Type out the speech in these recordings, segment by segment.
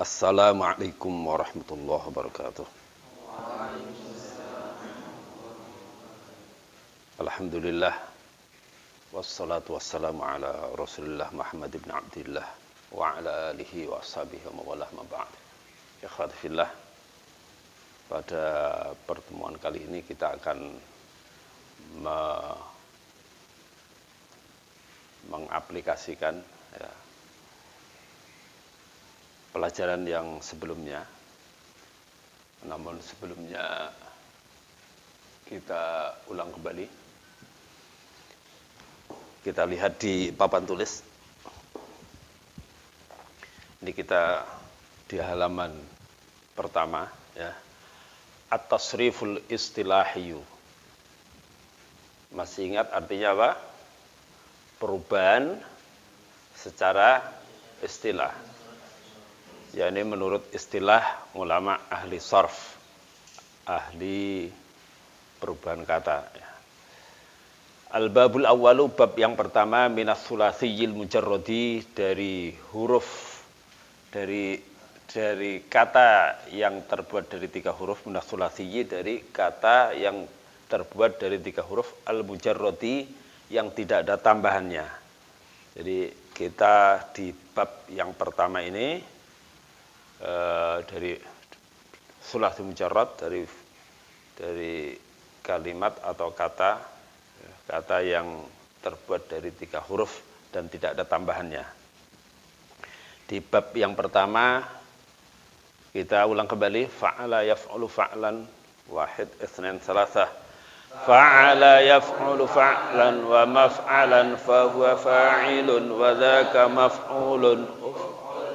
Assalamualaikum warahmatullahi wabarakatuh. Alhamdulillah wassalatu wassalamu ala Rasulillah Muhammad ibn Abdillah wa ala alihi wa ashabihi wa mawalah ma ba'd. Ikhwati fillah, pada pertemuan kali ini kita akan mengaplikasikan pelajaran yang sebelumnya. Namun sebelumnya kita ulang kembali. Kita lihat di papan tulis. Ini kita di halaman pertama, ya. At-tasriful istilahiyu. Masih ingat artinya apa? Perubahan secara istilah. Ya, ini menurut istilah ulama ahli sarf, ahli perubahan kata. Al-babul awwalu, bab yang pertama, minas sulatsiyil mujarradi, dari huruf, dari kata yang terbuat dari 3 huruf, minas sulatsiyyi, dari kata yang terbuat dari 3 huruf, al-mujarradi, yang tidak ada tambahannya. Jadi kita di bab yang pertama ini dari sulasi mujarrad, dari kalimat atau kata yang terbuat dari 3 huruf dan tidak ada tambahannya. Di bab yang pertama kita ulang kembali, fa'ala yaf'ulu fa'lan wahid itsnain salasah. Fa'ala yaf'ulu fa'lan wa maf'alan fa huwa fa'ilun wa dzaka maf'ulun.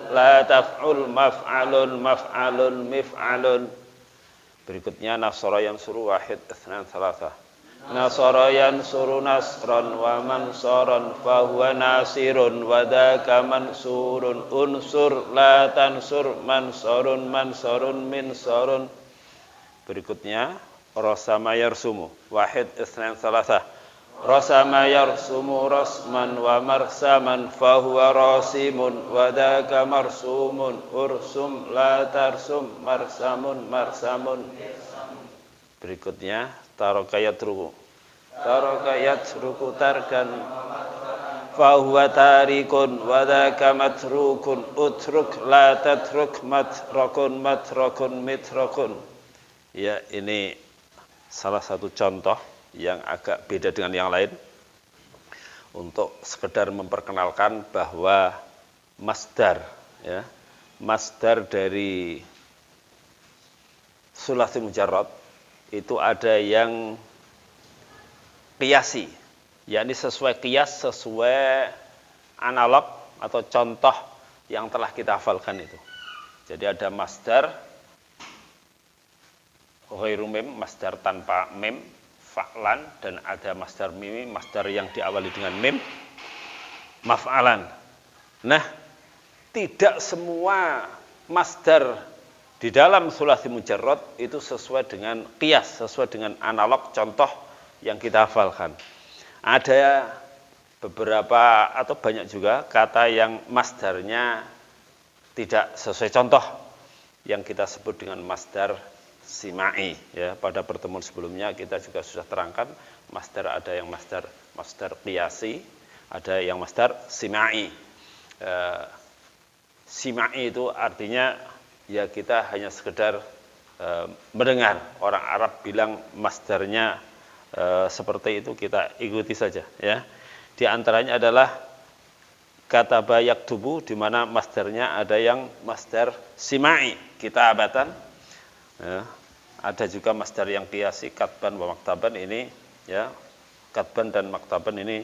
La taf'ul maf'alun maf'alun mif'alun. Berikutnya nasara yansuru wahid itsnain salasah. Nasara yansuru nasran wa mansaran fa huwa nasirun wa dzaka mansurun. Unsur la tansur mansarun mansarun minsarun. Berikutnya rasama yarsumu wahid itsnain salasah. Rasama yarsumu rasman wa marsaman fa huwa rasimun wa dzaka marsumun. Ursum la tarsum marsamun marsamun. Berikutnya taraka yatruku tarkan fa huwa tarikun wa dzaka matrukun. Utruk la tatruk matrakun matrakun mitrakun. Ya, ini salah satu contoh yang agak beda dengan yang lain untuk sekedar memperkenalkan bahwa masdar, ya, masdar dari sulasi mujarrad itu ada yang qiyasi, yakni sesuai qiyas, sesuai analog atau contoh yang telah kita hafalkan itu. Jadi ada masdar ghairu mim, masdar tanpa mim, fa'lan, dan ada masdar mimi, masdar yang diawali dengan mim, maf'alan. Nah, tidak semua masdar di dalam sulasi mujarrad itu sesuai dengan qiyas, sesuai dengan analog contoh yang kita hafalkan. Ada beberapa atau banyak juga kata yang masdarnya tidak sesuai contoh, yang kita sebut dengan masdar simai. Ya, pada pertemuan sebelumnya kita juga sudah terangkan masdar, ada yang masdar qiyasi, ada yang masdar simai. Simai itu artinya ya kita hanya sekedar mendengar orang Arab bilang masdarnya seperti itu, kita ikuti saja, ya. Di antaranya adalah kataba yaktubu, di mana masdarnya ada yang masdar simai, kitabatan. Ya, ada juga masdar yang qiyasi, katban wa maktaban. Ini ya, katban dan maktaban ini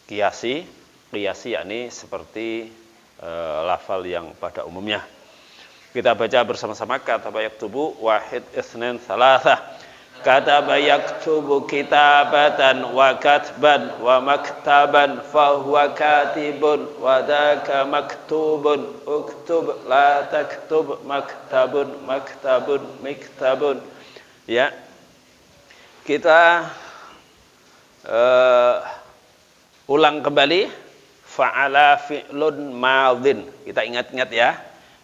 qiyasi yakni seperti lafal yang pada umumnya. Kita baca bersama-sama. Kataba yaktubu wahid itsnain salasah. Kataba yaktubu kitabatan wa katban wa maktaban fa huwa katibun wa dzaka maktubun. Uktub la taktub maktabun maktabun miktabun. Ya, kita ulang kembali. Fa'ala fi'lun madhin. Kita ingat-ingat ya.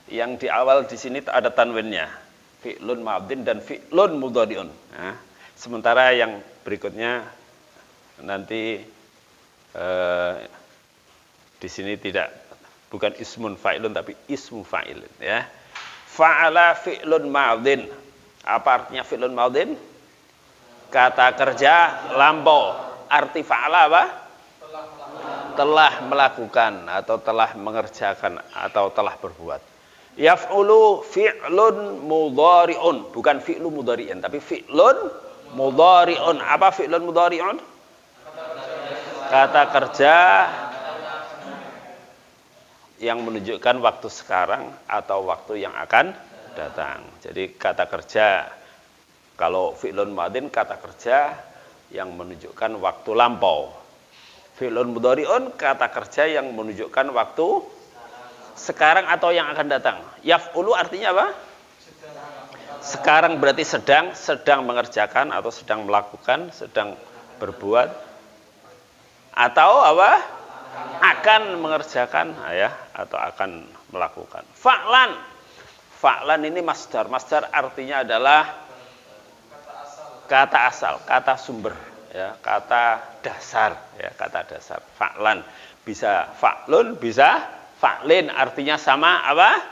yang di awal di sini ada tanwinnya, fi'lun madin dan fi'lun mudhari'un. Nah, sementara yang berikutnya nanti di sini bukan ismun fa'ilun tapi ismu fa'ilun ya. Fa'ala fi'lun madin. Apa artinya fi'lun madin? Kata kerja lampau. Arti fa'ala apa? Telah melakukan atau telah mengerjakan atau telah berbuat. Yaf'ulu fi'lun mudhari'un, bukan fi'lu mudhari'in tapi fi'lun mudhari'un. Apa fi'lun mudhari'un? Kata kerja yang menunjukkan waktu sekarang atau waktu yang akan datang. Jadi kata kerja, kalau fi'lun madin kata kerja yang menunjukkan waktu lampau. Fi'lun mudhari'un kata kerja yang menunjukkan waktu sekarang atau yang akan datang. Yaf'ulu artinya apa? Sekarang berarti sedang mengerjakan atau sedang melakukan, sedang berbuat, atau apa? Akan mengerjakan ya, atau akan melakukan. Fa'lan. Fa'lan ini masdar. Masdar artinya adalah kata asal, kata sumber ya, kata dasar ya, kata dasar. Fa'lan bisa fa'lun, bisa fa'lin, artinya sama apa?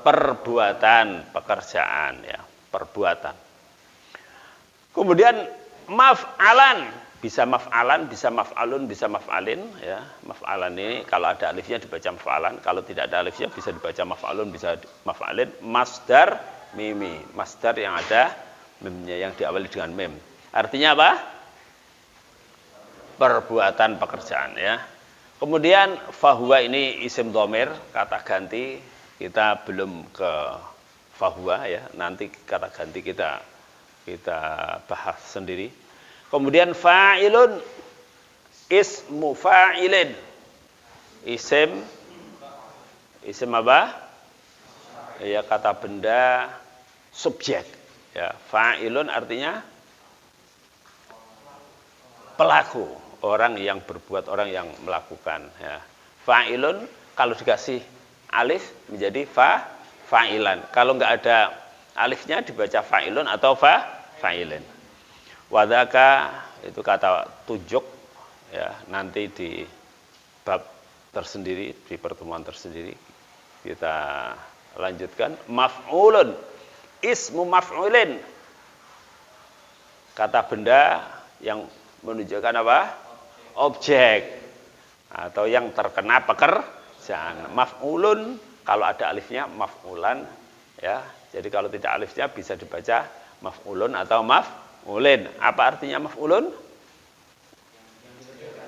Perbuatan, pekerjaan ya, perbuatan. Kemudian maf'alan, bisa maf'alan, bisa maf'alun, bisa maf'alin ya. Maf'alan ini kalau ada alifnya dibaca maf'alan, kalau tidak ada alifnya bisa dibaca maf'alun, bisa maf'alin. Masdar mimi, masdar yang ada mimnya, yang diawali dengan mim. Artinya apa? Perbuatan, pekerjaan ya. Kemudian fahuwa ini isim dhamir, kata ganti. Kita belum ke fahuwa ya, nanti kata ganti kita bahas sendiri. Kemudian fa'ilun ismu fa'ilin. Isim apa? Ya, kata benda subjek. Ya, fa'ilun artinya pelaku, orang yang berbuat, orang yang melakukan ya. Fa'ilun kalau dikasih alif menjadi fa'ilan. Kalau enggak ada alifnya dibaca fa'ilun atau fa'ilin. Wadaka itu kata tunjuk ya, nanti di bab tersendiri, di pertemuan tersendiri kita lanjutkan. Maf'ulun ismu maf'ulin, kata benda yang menunjukkan apa? Objek atau yang terkena pekerjaan. Maf'ulun kalau ada alifnya maf'ulan ya. Jadi kalau tidak alifnya bisa dibaca maf'ulun atau maf'ulin. Apa artinya maf'ulun?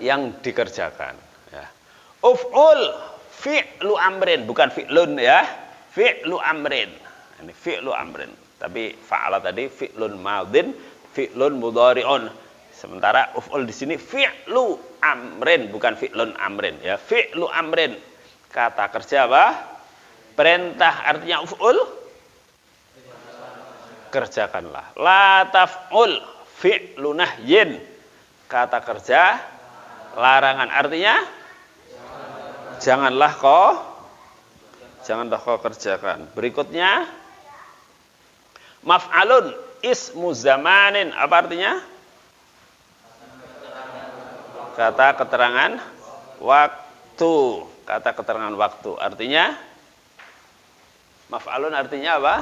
Yang dikerjakan ya. Uf'ul fi'lu amrin, bukan fi'lun ya. Fi'lu amrin. Ini fi'lu amrin. Tapi fa'ala tadi fi'lun madin, fi'lun mudhari'un. Sementara uf'ul di sini fi'lu amrin, bukan fi'lun amrin ya. Fi'lu amrin. Kata kerja apa? Perintah, artinya uf'ul kerjakanlah. La taf'ul fi'lu nahyin. Kata kerja larangan, artinya janganlah kau kerjakan. Berikutnya maf'alun ismu zamanin, apa artinya? Kata keterangan waktu, kata keterangan waktu. Artinya maf'alun artinya apa?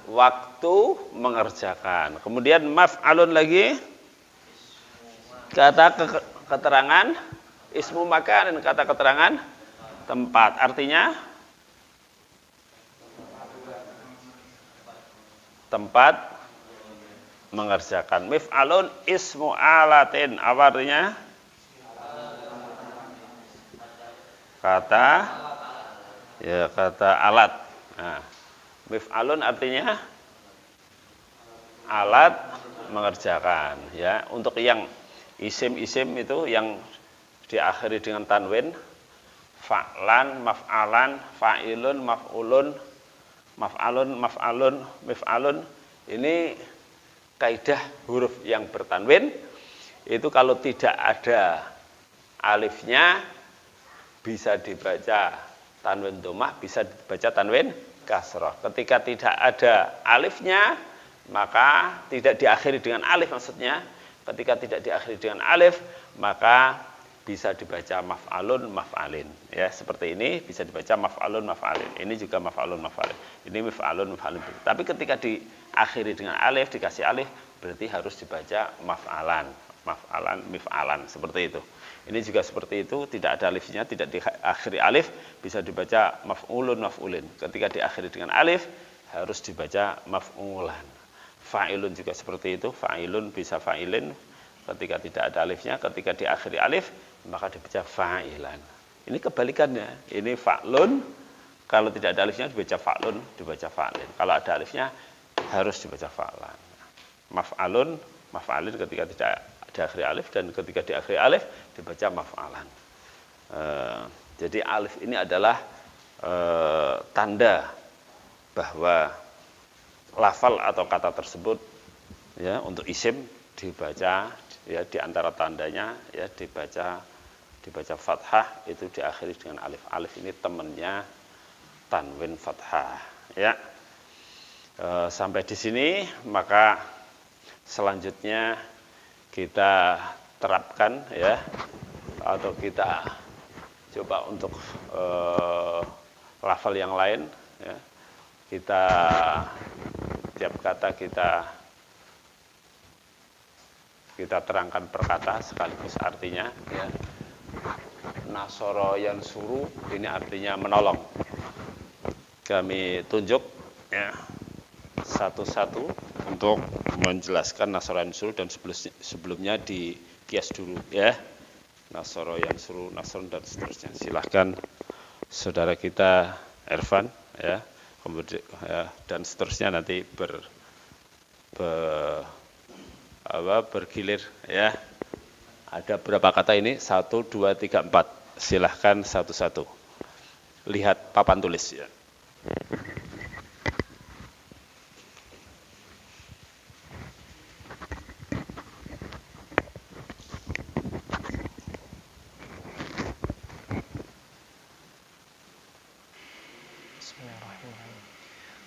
Waktu mengerjakan. Kemudian maf'alun lagi kata keterangan ismu makan, kata keterangan tempat. Artinya tempat mengerjakan. Mif'alun ismu alatin, apa artinya? Kata alat. Nah, mif'alun artinya alat mengerjakan ya. Untuk yang isim-isim itu yang diakhiri dengan tanwin, fa'lan, maf'alan, fa'ilun, maf'ulun, maf'alun, mif'alun, ini kaidah huruf yang bertanwin itu kalau tidak ada alifnya bisa dibaca tanwin dhammah bisa dibaca tanwin kasrah. Ketika tidak ada alifnya, maka tidak diakhiri dengan alif maksudnya. Ketika tidak diakhiri dengan alif, maka bisa dibaca maf'alun maf'alin. Ya, seperti ini bisa dibaca maf'alun maf'alin. Ini juga maf'alun maf'alin. Ini maf'alun maf'alin. Tapi ketika diakhiri dengan alif, dikasih alif, berarti harus dibaca maf'alan, maf'alan, mif'alan, seperti itu. Ini juga seperti itu, tidak ada alifnya, tidak diakhiri alif, bisa dibaca maf'ulun maf'ulin. Ketika diakhiri dengan alif, harus dibaca maf'ulan. Fa'ilun juga seperti itu, fa'ilun bisa fa'ilin. Ketika tidak ada alifnya, ketika diakhiri alif, maka dibaca fa'ilan. Ini kebalikannya, ini fa'lun, kalau tidak ada alifnya dibaca fa'lun, dibaca fa'lin. Kalau ada alifnya, harus dibaca fa'lan. Maf'alun, maf'alin ketika tidak diakhiri alif, dan ketika diakhiri alif dibaca maf'alan. Jadi alif ini adalah tanda bahwa lafal atau kata tersebut ya untuk isim dibaca ya di antara tandanya ya dibaca fathah, itu diakhiri dengan alif. Alif ini temannya tanwin fathah ya. Sampai di sini, maka selanjutnya kita terapkan ya, atau kita coba untuk lafal yang lain ya. Kita tiap kata kita terangkan per kata sekaligus artinya ya. Nasoro yansuru ini artinya menolong. Kami tunjuk ya satu-satu untuk menjelaskan nasoro yansuru, dan sebelumnya di kias dulu ya. Nasoro yansuru, nasron dan seterusnya. Silahkan saudara kita Ervan ya. Kemudian ya, dan seterusnya nanti bergilir ya. Ada berapa kata ini? 1, 2, 3, 4. Silahkan satu-satu. Lihat papan tulis ya.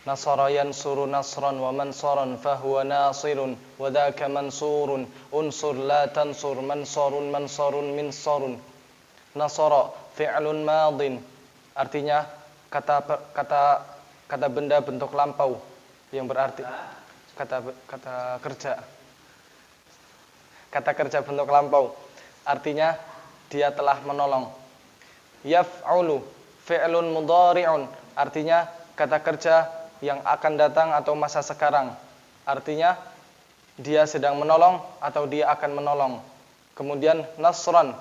Nasara yansuru nasran wa mansaran fahuwa nasirun wa dhaka mansurun unsur la tansur mansarun mansarun minsarun. Nasara fi'lun madin, artinya kata benda bentuk lampau yang berarti kata kerja bentuk lampau, artinya dia telah menolong. Yaf'ulu fi'lun mudhari'un, artinya kata kerja yang akan datang atau masa sekarang, artinya dia sedang menolong atau dia akan menolong. Kemudian nasran,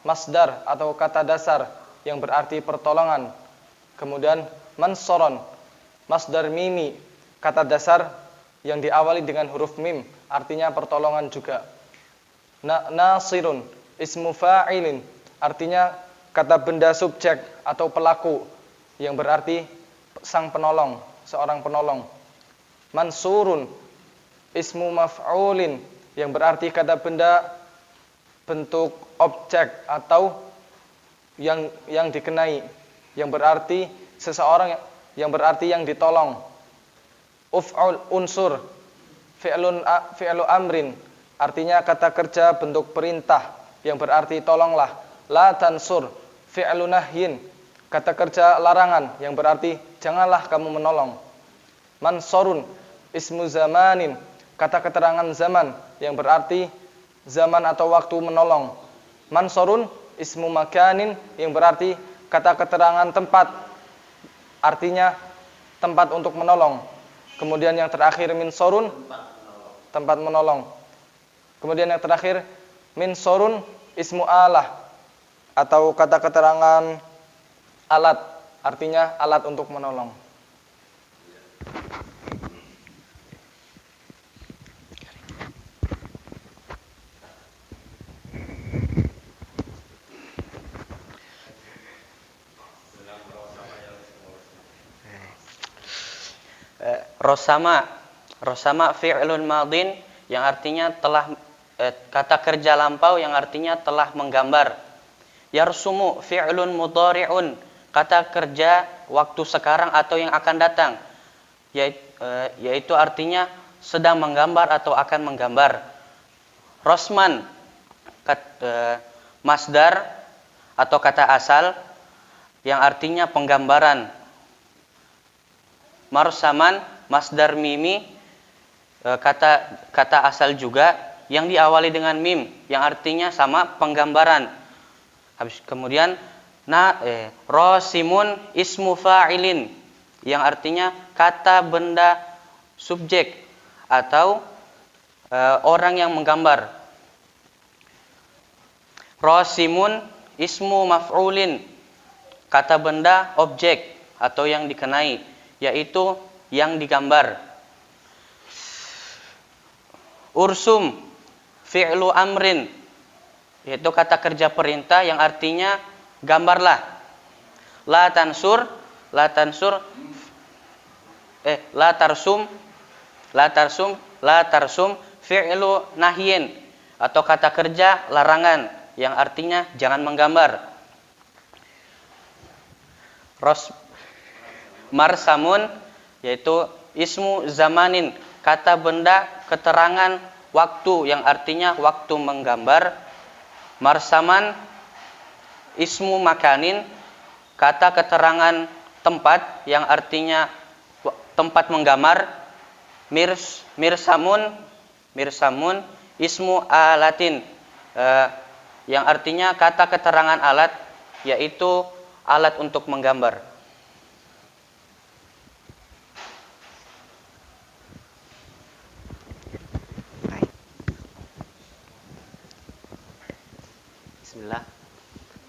masdar atau kata dasar yang berarti pertolongan. Kemudian mansoron, masdar mimi, kata dasar yang diawali dengan huruf mim, artinya pertolongan juga. Nasirun, ismu fa'ilin, artinya kata benda subjek atau pelaku yang berarti sang penolong, seorang penolong. Mansurun, ismu maf'ulin, yang berarti kata benda bentuk objek atau yang dikenai, yang berarti seseorang, yang berarti yang ditolong. Uf'ul, unsur, fi'lu amrin, artinya kata kerja bentuk perintah yang berarti tolonglah. La tansur, fi'lu nahyin, kata kerja larangan yang berarti janganlah kamu menolong. Mansorun, ismu zamanin, kata keterangan zaman yang berarti zaman atau waktu menolong. Mansorun, ismu makanin, yang berarti kata keterangan tempat, artinya tempat untuk menolong. Kemudian yang terakhir minsorun, tempat menolong. Kemudian yang terakhir minsorun, ismu alah, atau kata keterangan alat, artinya alat untuk menolong. Rosama fi'lun madin, yang artinya telah, kata kerja lampau yang artinya telah menggambar. Yarsumu fi'lun mudhari'un, kata kerja waktu sekarang atau yang akan datang, yaitu artinya sedang menggambar atau akan menggambar. Rosman, masdar atau kata asal yang artinya penggambaran. Marsaman, masdar mimi, kata asal juga yang diawali dengan mim yang artinya sama penggambaran. Kemudian rosimun ismu fa'ilin yang artinya kata benda subjek atau orang yang menggambar. Rosimun ismu maf'ulin, kata benda objek atau yang dikenai, yaitu yang digambar. Ursum fi'lu amrin, yaitu kata kerja perintah yang artinya gambarlah. La tarsum fi'lu nahyin, atau kata kerja larangan yang artinya jangan menggambar. Marsamun yaitu ismu zamanin, kata benda keterangan waktu yang artinya waktu menggambar. Marsaman ismu makanin, kata keterangan tempat yang artinya tempat menggambar. Mirsamun ismu alatin, yang artinya kata keterangan alat, yaitu alat untuk menggambar. Bismillah.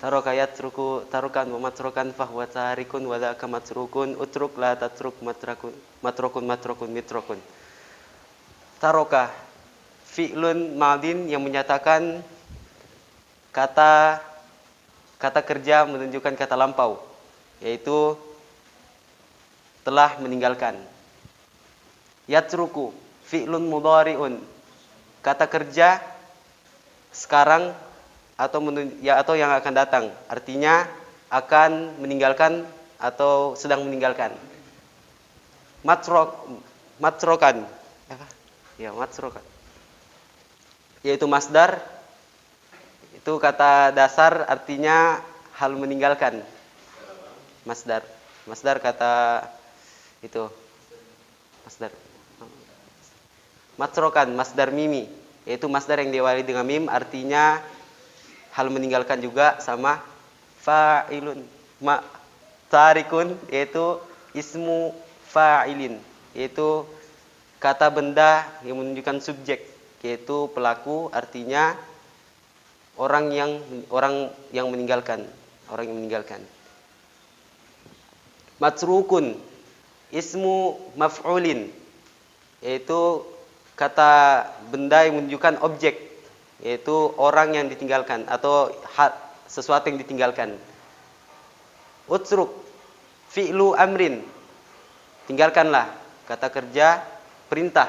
Taraka yatruku tarukan wa matrukan fahuwa tarikun wa dzaka matrukun utruk la tatruk matrukun mitrukun. Taraka fi'lun madin yang menyatakan kata kerja menunjukkan kata lampau, yaitu telah meninggalkan. Yatruku fi'lun mudhari'un, kata kerja sekarang atau yang akan datang, artinya akan meninggalkan atau sedang meninggalkan. Matrokan yaitu masdar, itu kata dasar artinya hal meninggalkan. Masdar kata itu masdar. Matrokan masdar mimi, yaitu masdar yang diawali dengan mim artinya hal meninggalkan juga, sama fa'ilun. Tarikun yaitu ismu fa'ilin, yaitu kata benda yang menunjukkan subjek, yaitu pelaku, artinya orang yang meninggalkan. Matrukun ismu maf'ulin, yaitu kata benda yang menunjukkan objek, yaitu orang yang ditinggalkan atau sesuatu yang ditinggalkan. Utruk fi'lu amrin, tinggalkanlah, kata kerja perintah.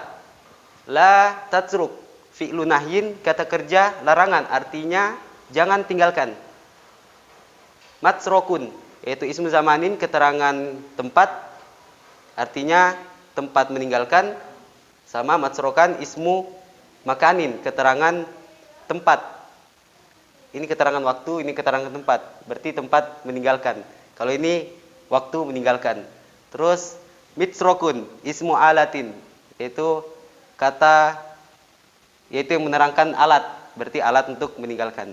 La tatruk fi'lu nahyin, kata kerja larangan, artinya jangan tinggalkan. Matrokun yaitu ismu zamanin, keterangan tempat, artinya tempat meninggalkan. Sama matrokan ismu makanin, keterangan tempat. Ini keterangan waktu, ini keterangan tempat. Berarti tempat meninggalkan. Kalau ini waktu meninggalkan. Terus mitrokun ismu alatin, yaitu yang menerangkan alat, berarti alat untuk meninggalkan.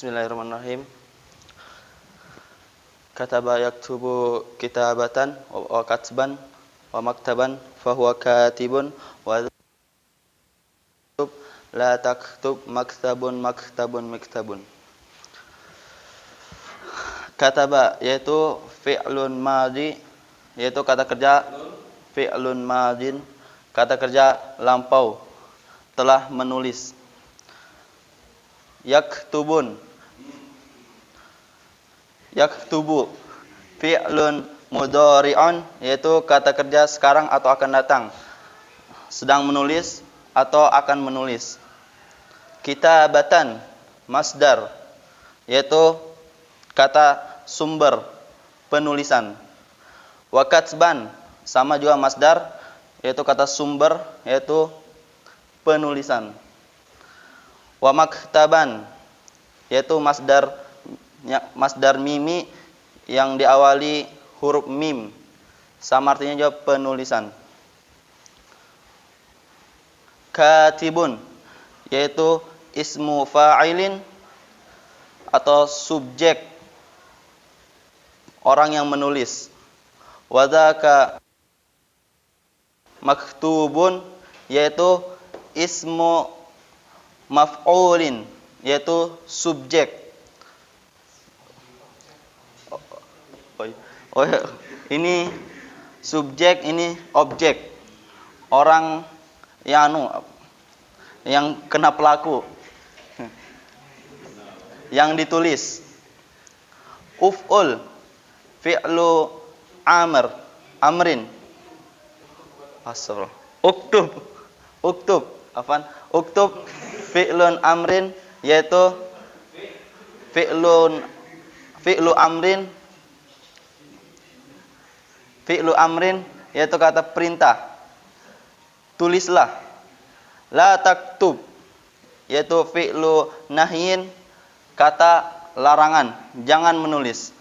Bismillahirrahmanirrahim. Kataba yaktubu kitabatan wa katban wa maktaban fahuwa katibun wa la taktub maktabun miktabun. Kataba yaitu fi'lun madhi, yaitu kata kerja fi'lun madin, kata kerja lampau, telah menulis. yaktubun. Yaktubu fi'lun mudhari'un, yaitu kata kerja sekarang atau akan datang, sedang menulis atau akan menulis. Kitabatan masdar, yaitu kata sumber penulisan. Wa katsban sama juga masdar, yaitu kata sumber, yaitu penulisan. Wa maktaban, yaitu masdar mimi yang diawali huruf mim, sama artinya juga penulisan. Katibun, yaitu ismu fa'ilin atau subjek orang yang menulis. Wadaka maktubun, yaitu ismu maf'ulin, yaitu subjek. Oh, ini subjek, ini objek. Orang yang kena pelaku, yang ditulis. Uf'ul fi'lu amrin. Uktub fi'lun amrin, yaitu fi'lu amrin, yaitu kata perintah. Tulislah. La taktub, yaitu fi'lu nahyin, kata larangan, jangan menulis.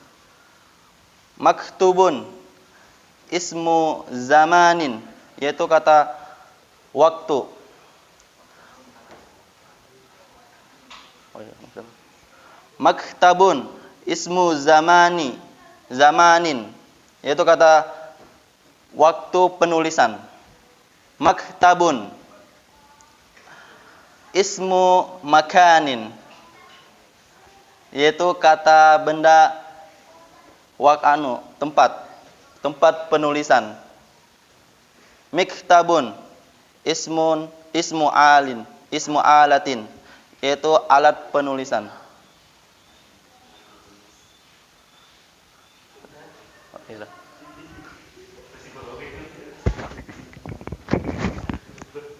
Maktubun ismu zamanin, yaitu kata waktu. Maktabun ismu zamanin, yaitu kata waktu penulisan. Maktabun ismu makanin, yaitu kata benda tempat penulisan. Miktabun ismu alatin, yaitu alat penulisan.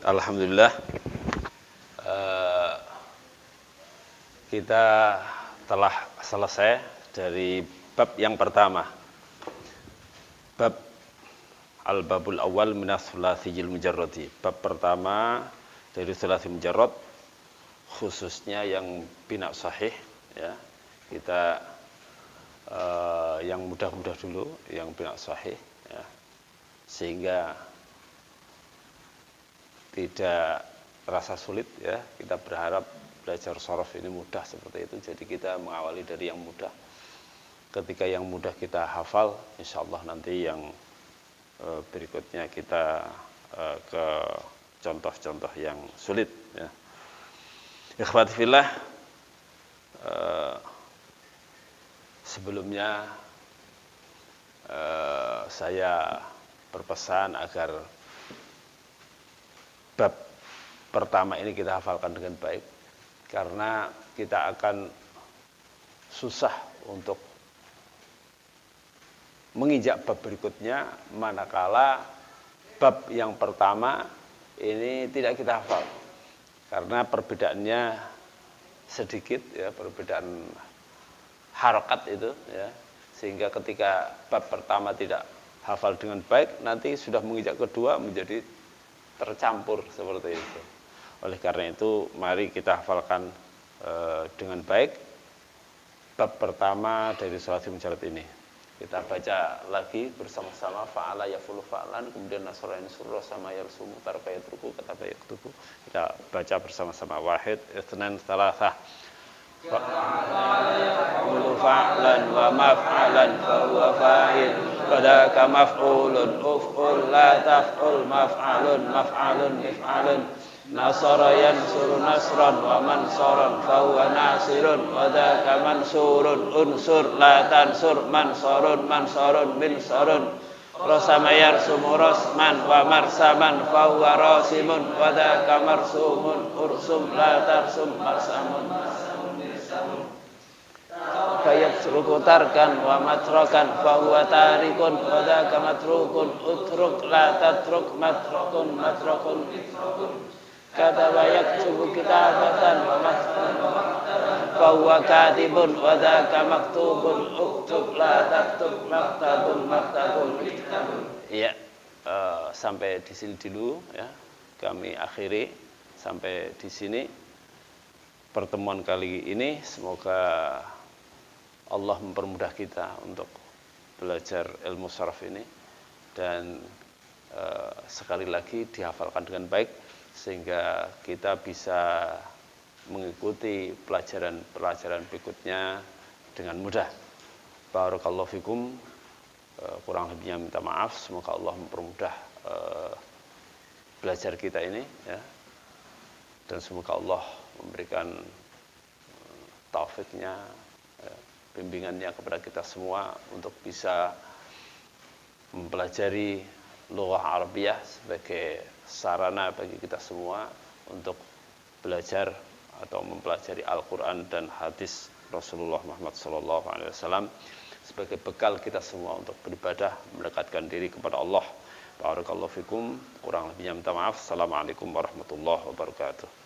Alhamdulillah, kita telah selesai dari bab yang pertama, bab al-babul awal minas thulathiyil mujarradi, bab pertama dari thulathi mujarrad, khususnya yang bina sahih, ya. Kita yang mudah-mudah dulu, yang bina sahih, ya. Sehingga tidak terasa sulit, ya. Kita berharap belajar shorof ini mudah seperti itu. Jadi kita mengawali dari yang mudah. Ketika yang mudah kita hafal, insya Allah nanti yang berikutnya kita ke contoh-contoh yang sulit, ya. Ikhwati fillah, sebelumnya saya berpesan agar bab pertama ini kita hafalkan dengan baik, karena kita akan susah untuk menginjak bab berikutnya manakala bab yang pertama ini tidak kita hafal, karena perbedaannya sedikit, ya, perbedaan harokat itu, ya, sehingga ketika bab pertama tidak hafal dengan baik, nanti sudah menginjak kedua menjadi tercampur seperti itu. Oleh karena itu, mari kita hafalkan dengan baik bab pertama dari thulathi mujarrad ini. Kita baca lagi bersama-sama. Fa'ala yafulu fa'lan, kemudian nasra insurra sama yarsumu tarka yatruku kata yaktubu. Kita baca bersama-sama. Wahid, itsnan, tsalatsa. Fa'ala yafulu fa'lan wa maf'alan fa huwa fa'il. Kadaka maf'ulun uf'ul la taf'ul maf'alun maf'alun mif'alun. Nasara yansuru nasran wa mansaran fa huwa nasirun wa dzaka mansurun unsur la tansur mansarun mansarun minsarun. Rasama yarsumu rasman wa marsaman fa huwa rasimun wa dzaka marsumun ursum la tarsum marsamun. fayatruku tarkan wa matrokan fahuwa tarikun wa dzaka matrukun utruk la tatruk matrukun kataba yaktubu kitabatan wa matrukun fahuwa katibun wa dzaka maktubun uktub la taktub maktabun. Ya, sampai di sini dulu ya. Kami akhiri sampai di sini pertemuan kali ini. Semoga Allah mempermudah kita untuk belajar ilmu sharaf ini dan sekali lagi dihafalkan dengan baik sehingga kita bisa mengikuti pelajaran berikutnya dengan mudah. Barakallahu fikum. Kurang lebihnya minta maaf. Semoga Allah mempermudah belajar kita ini ya. Dan semoga Allah memberikan taufiknya, bimbingannya kepada kita semua untuk bisa mempelajari lughah Arabiyah sebagai sarana bagi kita semua untuk belajar atau mempelajari Al-Quran dan hadis Rasulullah Muhammad SAW sebagai bekal kita semua untuk beribadah, mendekatkan diri kepada Allah. Barakallahu fikum. Kurang lebihnya minta maaf. Assalamualaikum warahmatullahi wabarakatuh.